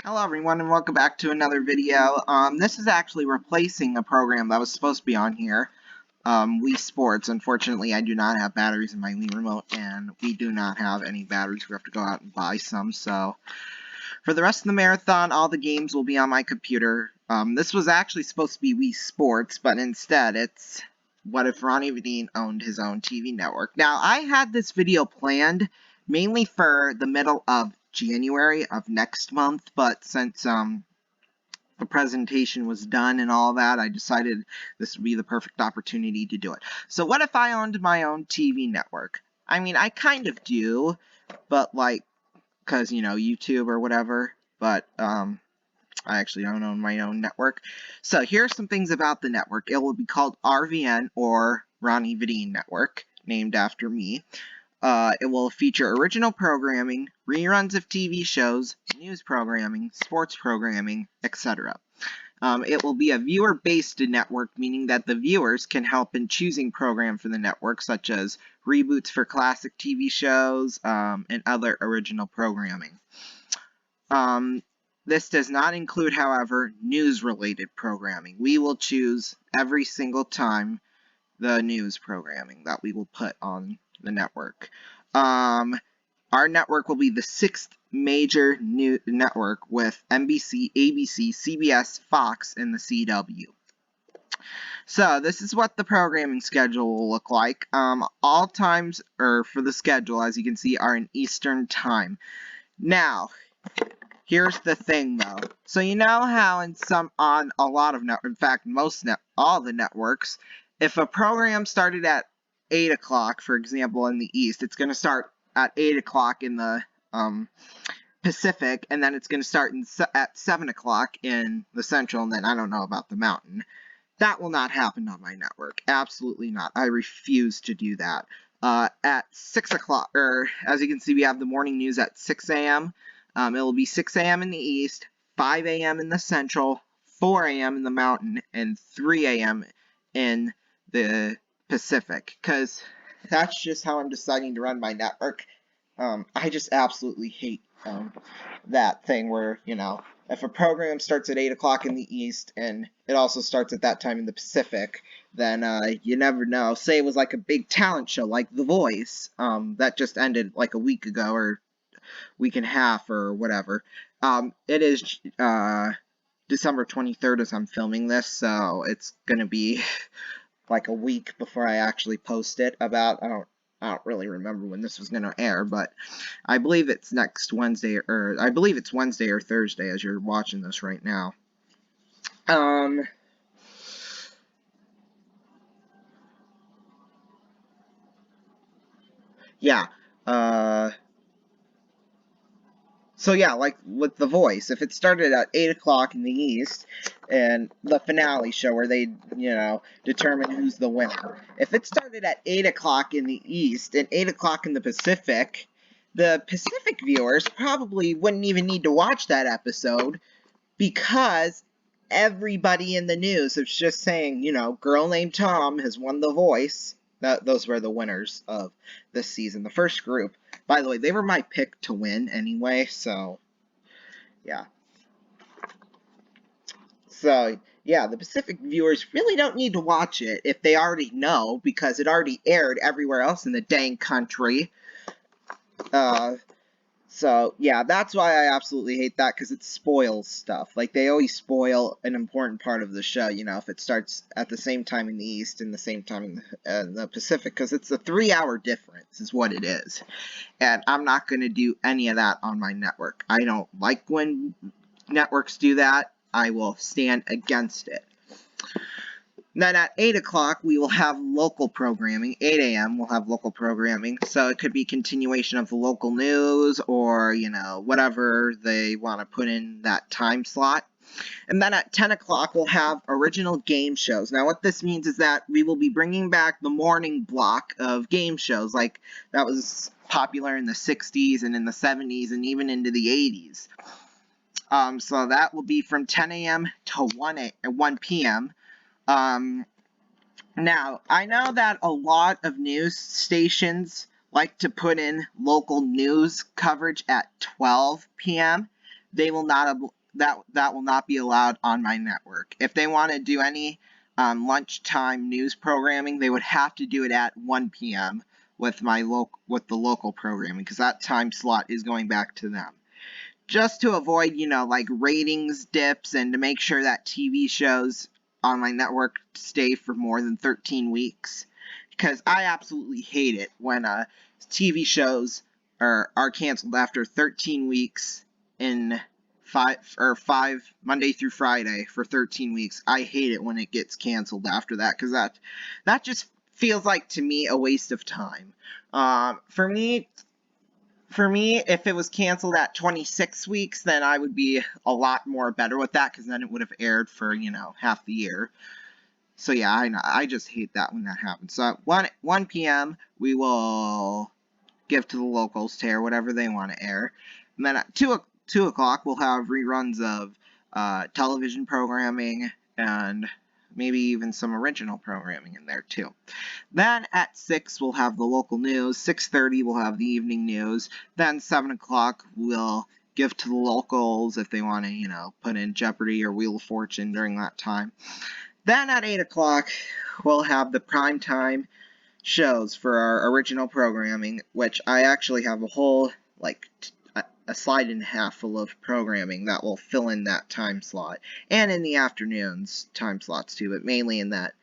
Hello everyone and welcome back to another video. This is actually replacing a program that was supposed to be on here, Wii Sports. Unfortunately, I do not have batteries in my Wii Remote, and we do not have any batteries. We have to go out and buy some, so for the rest of the marathon, all the games will be on my computer. This was actually supposed to be Wii Sports, but instead it's what if Ronnie Vedin owned his own TV network. Now, I had this video planned mainly for the middle of January of next month, but since the presentation was done and all that, I decided this would be the perfect opportunity to do it. So what if I owned my own TV network? I mean, I kind of do, but like, because, you know, YouTube or whatever, but I actually don't own my own network. So here's some things about the network. It will be called RVN, or Ronnie Vedin Network, named after me. It will feature original programming, reruns of TV shows, news programming, sports programming, etc. It will be a viewer-based network, meaning that the viewers can help in choosing program for the network, such as reboots for classic TV shows and other original programming. This does not include, however, news-related programming. We will choose every single time the news programming that we will put on the network. Our network will be the 6th major new network with NBC, ABC, CBS, Fox, and the CW. So this is what the programming schedule will look like. All times for the schedule, as you can see, are in Eastern Time. Now, here's the thing, though. So you know how on a lot of in fact, all the networks, if a program started at 8 o'clock, for example, in the East, it's going to start at 8 o'clock in the Pacific, and then it's going to start at 7 o'clock in the Central, and then I don't know about the Mountain. That will not happen on my network. Absolutely not. I refuse to do that. At 6 o'clock, or as you can see, we have the morning news at 6 a.m. It will be 6 a.m. in the East, 5 a.m. in the Central, 4 a.m. in the Mountain, and 3 a.m. in the Pacific, because that's just how I'm deciding to run my network. I just absolutely hate that thing where, you know, if a program starts at 8 o'clock in the East and it also starts at that time in the Pacific, then you never know. Say it was like a big talent show like The Voice that just ended like a week ago or week and a half or whatever. It is December 23rd as I'm filming this, so it's going to be like a week before I actually post it. I don't really remember when this was going to air, but I believe it's next Wednesday, or I believe it's Wednesday or Thursday as you're watching this right now. Yeah. So yeah, like with The Voice, if it started at 8 o'clock in the East, and the finale show where they, you know, determine who's the winner. If it started at 8 o'clock in the East and 8 o'clock in the Pacific, the Pacific viewers probably wouldn't even need to watch that episode because everybody in the news is just saying, you know, girl named Tom has won The Voice. Those were the winners of this season, the first group. By the way, they were my pick to win anyway, so yeah. So, yeah, the Pacific viewers really don't need to watch it if they already know, because it already aired everywhere else in the dang country. So, yeah, that's why I absolutely hate that, because it spoils stuff. Like, they always spoil an important part of the show, you know, if it starts at the same time in the East and the same time in the Pacific, because it's a 3-hour difference is what it is. And I'm not going to do any of that on my network. I don't like when networks do that. I will stand against it. Then at 8 o'clock, we will have local programming. 8 a.m. we'll have local programming. So it could be continuation of the local news or, you know, whatever they want to put in that time slot. And then at 10 o'clock, we'll have original game shows. Now, what this means is that we will be bringing back the morning block of game shows, like that was popular in the 60s and in the 70s and even into the 80s. So that will be from 10 a.m. to 1 p.m. Now, I know that a lot of news stations like to put in local news coverage at 12 p.m., they will not that will not be allowed on my network. If they want to do any lunchtime news programming, they would have to do it at 1 p.m. with the local programming, because that time slot is going back to them. Just to avoid, like ratings dips, and to make sure that TV shows on my network stay for more than 13 weeks. Because I absolutely hate it when TV shows are canceled after 13 weeks in five Monday through Friday for 13 weeks. I hate it when it gets canceled after that, because that just feels like, to me, a waste of time. For me, if it was canceled at 26 weeks, then I would be a lot more better with that, because then it would have aired for, half the year. So yeah, I know, I just hate that when that happens. So at 1 p.m., we will give to the locals to air whatever they want to air. And then at 2 o'clock, we'll have reruns of television programming, and maybe even some original programming in there too. Then at 6, we'll have the local news. 6:30, we'll have the evening news. Then 7 o'clock, we'll give to the locals if they want to, put in Jeopardy or Wheel of Fortune during that time. Then at 8 o'clock, we'll have the primetime shows for our original programming, which I actually have a whole, a slide and a half full of programming that will fill in that time slot. And in the afternoons, time slots too, but mainly in that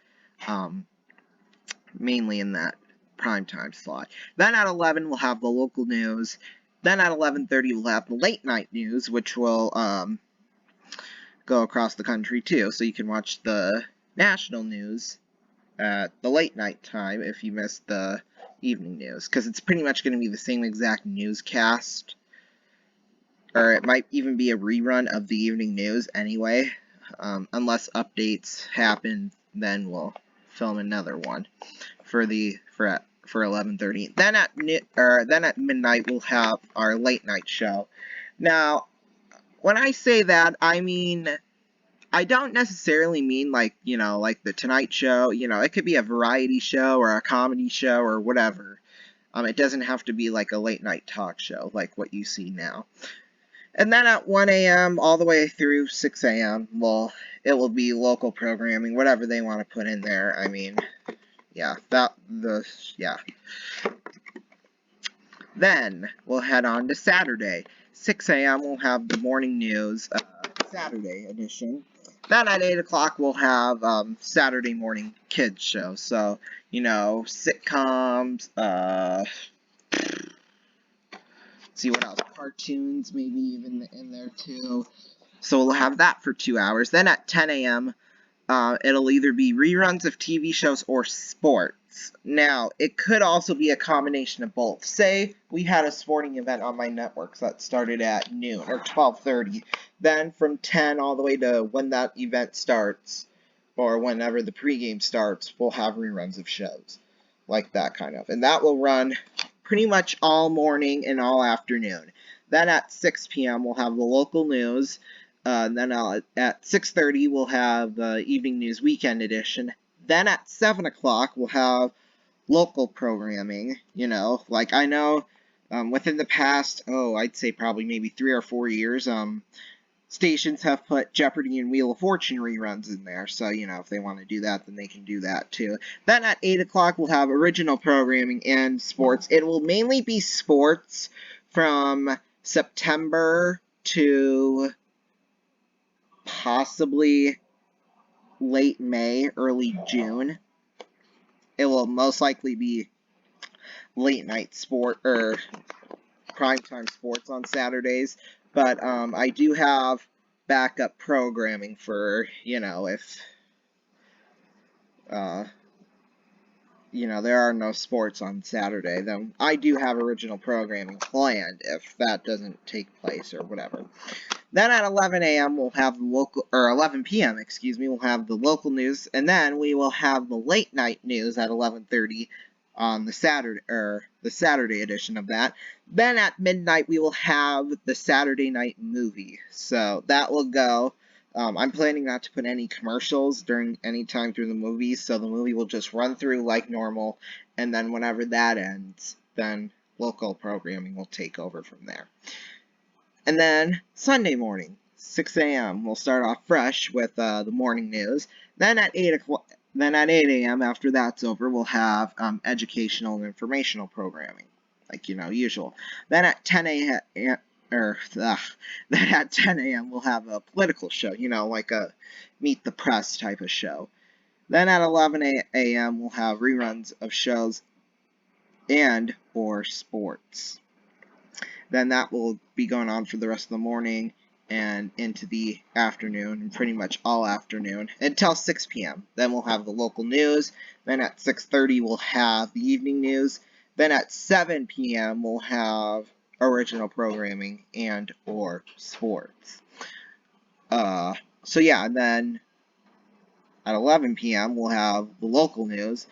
prime time slot. Then at 11, we'll have the local news. Then at 11:30, we'll have the late night news, which will go across the country too, so you can watch the national news at the late night time if you missed the evening news, because it's pretty much going to be the same exact newscast, or it might even be a rerun of the evening news anyway. Unless updates happen, then we'll film another one for 11:30. Then at midnight, we'll have our late night show. Now, when I say that, I don't necessarily mean like the Tonight Show. It could be a variety show or a comedy show or whatever. It doesn't have to be like a late night talk show like what you see now. And then at 1 a.m. all the way through 6 a.m., well, it will be local programming, whatever they want to put in there. Yeah, yeah. Then we'll head on to Saturday. 6 a.m. we'll have the morning news, Saturday edition. Then at 8 o'clock, we'll have Saturday morning kids show. So, sitcoms, see what else, cartoons maybe even in there too. So we'll have that for 2 hours. Then at 10 a.m., it'll either be reruns of TV shows or sports. Now, it could also be a combination of both. Say we had a sporting event on my networks that started at noon or 12:30. Then from 10 all the way to when that event starts, or whenever the pregame starts, we'll have reruns of shows. Like that kind of. And that will run pretty much all morning and all afternoon. Then at 6 p.m. we'll have the local news. Then at 6:30 we'll have the evening news weekend edition. Then at 7 o'clock we'll have local programming. Like I know within the past, I'd say probably maybe 3 or 4 years, stations have put Jeopardy and Wheel of Fortune reruns in there. So, if they want to do that, then they can do that too. Then at 8 o'clock we'll have original programming and sports. It will mainly be sports from September to possibly late May, early June. It will most likely be late night sport or primetime sports on Saturdays, but I do have backup programming for if there are no sports on Saturday, then I do have original programming planned if that doesn't take place or whatever. Then at 11 a.m. we'll have the local, or 11 p.m. excuse me, we'll have the local news, and then we will have the late night news at 11:30 on the Saturday edition of that. Then at midnight we will have the Saturday night movie. So that will go. I'm planning not to put any commercials during any time through the movie, so the movie will just run through like normal, and then whenever that ends, then local programming will take over from there. And then Sunday morning, 6 a.m. We'll start off fresh with the morning news. Then at 8 o'clock. Then at 8 a.m. after that's over, we'll have educational and informational programming, like usual. Then at 10 a.m. Then at 10 a.m. we'll have a political show, like a Meet the Press type of show. Then at 11 a.m. we'll have reruns of shows and or sports. Then that will be going on for the rest of the morning and into the afternoon, and pretty much all afternoon, until 6 p.m. Then we'll have the local news. Then at 6:30 we'll have the evening news. Then at 7 p.m. we'll have original programming and or sports. So yeah, and then at 11 p.m. we'll have the local news.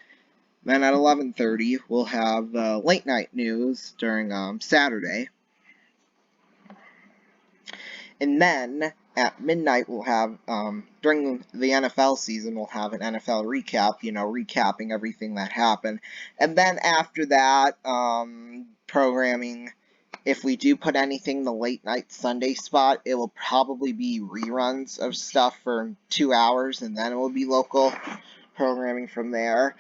Then at 11:30 we'll have the late night news during Saturday. And then at midnight we'll have, during the NFL season, we'll have an NFL recap, recapping everything that happened. And then after that, programming, if we do put anything in the late night Sunday spot, it will probably be reruns of stuff for 2 hours, and then it will be local programming from there.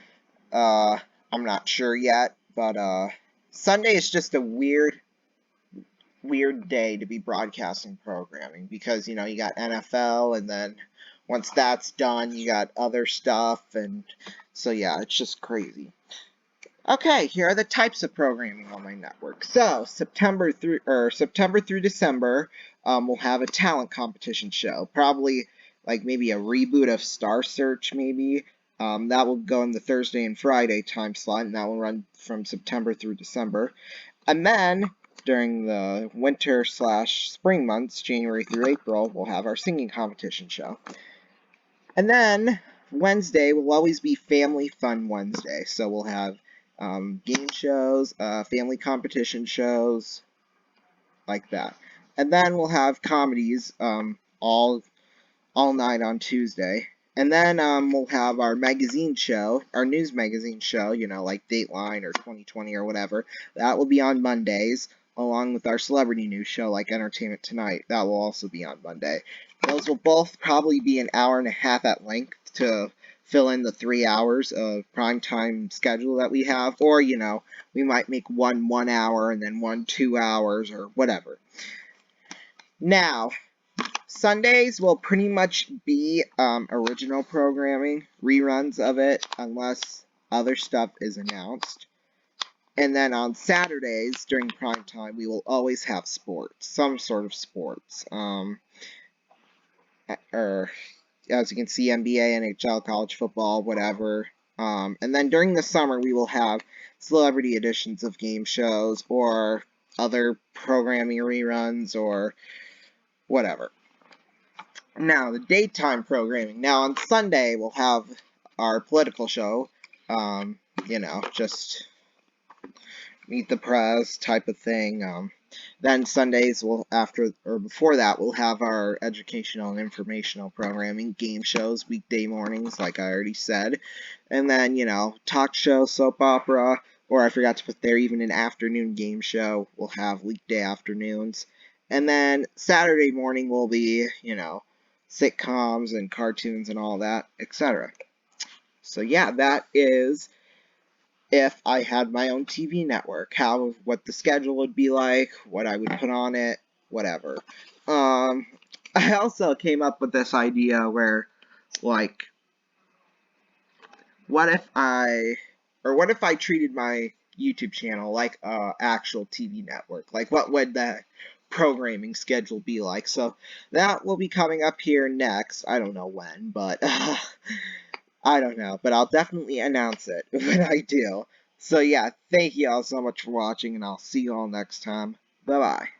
I'm not sure yet, but Sunday is just a weird day to be broadcasting programming, because you got NFL, and then once that's done you got other stuff, and so yeah, it's just crazy. Okay, here are the types of programming on my network. So September through December, we'll have a talent competition show, probably like maybe a reboot of Star Search, maybe. That will go in the Thursday and Friday time slot, and that will run from September through December. And then during the winter/spring months, January through April, we'll have our singing competition show. And then Wednesday will always be Family Fun Wednesday. So we'll have game shows, family competition shows, like that. And then we'll have comedies all night on Tuesday. And then we'll have our magazine show, our news magazine show, like Dateline or 2020 or whatever. That will be on Mondays, along with our celebrity news show, like Entertainment Tonight. That will also be on Monday. Those will both probably be an hour and a half at length to fill in the 3 hours of primetime schedule that we have. Or, we might make one 1 hour and then one 2 hours or whatever. Now, Sundays will pretty much be original programming, reruns of it, unless other stuff is announced. And then on Saturdays, during prime time, we will always have sports, some sort of sports. Or, as you can see, NBA, NHL, college football, whatever. And then during the summer, we will have celebrity editions of game shows, or other programming reruns, or whatever. Now, the daytime programming. Now, on Sunday, we'll have our political show. Just Meet the Press type of thing. Then Sundays, before that, we'll have our educational and informational programming, game shows, weekday mornings, like I already said. And then, talk show, soap opera, or I forgot to put there, even an afternoon game show. We'll have weekday afternoons. And then Saturday morning will be, sitcoms and cartoons and all that, etc. So yeah, that is if I had my own TV network, what the schedule would be like, what I would put on it, whatever. I also came up with this idea where, like, what if I treated my YouTube channel like a actual TV network? Like, what would the programming schedule be like? So that will be coming up here next. I don't know when, but I don't know, but I'll definitely announce it when I do. So yeah, thank you all so much for watching, and I'll see you all next time. Bye-bye.